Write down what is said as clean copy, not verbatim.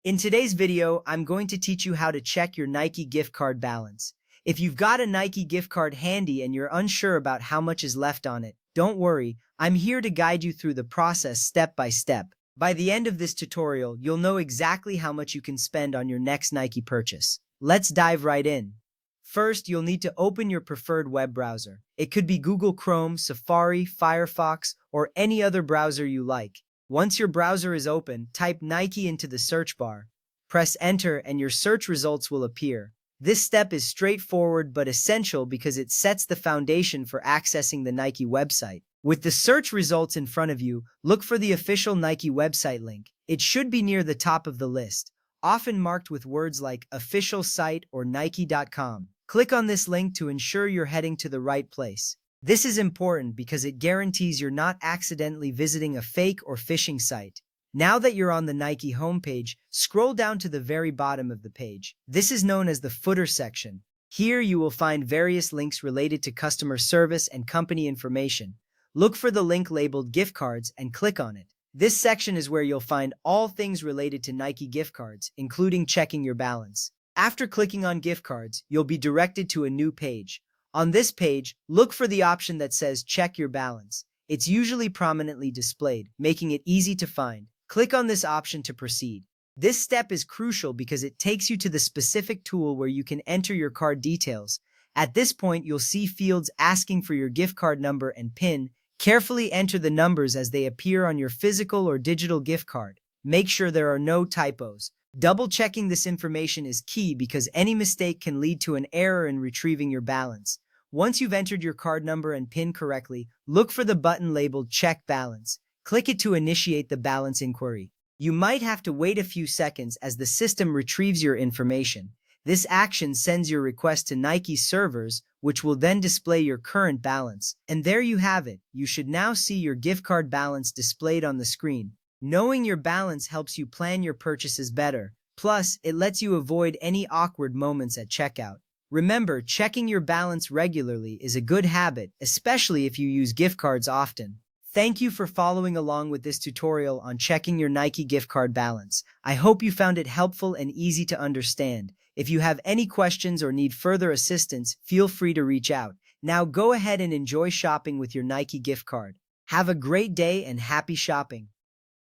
In today's video, I'm going to teach you how to check your Nike gift card balance. If you've got a Nike gift card handy and you're unsure about how much is left on it, don't worry, I'm here to guide you through the process step by step. By the end of this tutorial, you'll know exactly how much you can spend on your next Nike purchase. Let's dive right in. First, you'll need to open your preferred web browser. It could be Google Chrome, Safari, Firefox, or any other browser you like. Once your browser is open, type Nike into the search bar. Press enter and your search results will appear. This step is straightforward but essential because it sets the foundation for accessing the Nike website. With the search results in front of you, look for the official Nike website link. It should be near the top of the list, often marked with words like official site or Nike.com. Click on this link to ensure you're heading to the right place. This is important because it guarantees you're not accidentally visiting a fake or phishing site. Now that you're on the Nike homepage, scroll down to the very bottom of the page. This is known as the footer section. Here you will find various links related to customer service and company information. Look for the link labeled gift cards and click on it. This section is where you'll find all things related to Nike gift cards, including checking your balance. After clicking on gift cards, you'll be directed to a new page. On this page, look for the option that says Check Your Balance. It's usually prominently displayed, making it easy to find. Click on this option to proceed. This step is crucial because it takes you to the specific tool where you can enter your card details. At this point, you'll see fields asking for your gift card number and PIN. Carefully enter the numbers as they appear on your physical or digital gift card. Make sure there are no typos. Double-checking this information is key because any mistake can lead to an error in retrieving your balance. Once you've entered your card number and PIN correctly, look for the button labeled Check Balance. Click it to initiate the balance inquiry. You might have to wait a few seconds as the system retrieves your information. This action sends your request to Nike's servers, which will then display your current balance. And there you have it. You should now see your gift card balance displayed on the screen. Knowing your balance helps you plan your purchases better. Plus, it lets you avoid any awkward moments at checkout. Remember, checking your balance regularly is a good habit, especially if you use gift cards often. Thank you for following along with this tutorial on checking your Nike gift card balance. I hope you found it helpful and easy to understand. If you have any questions or need further assistance, feel free to reach out. Now go ahead and enjoy shopping with your Nike gift card. Have a great day and happy shopping.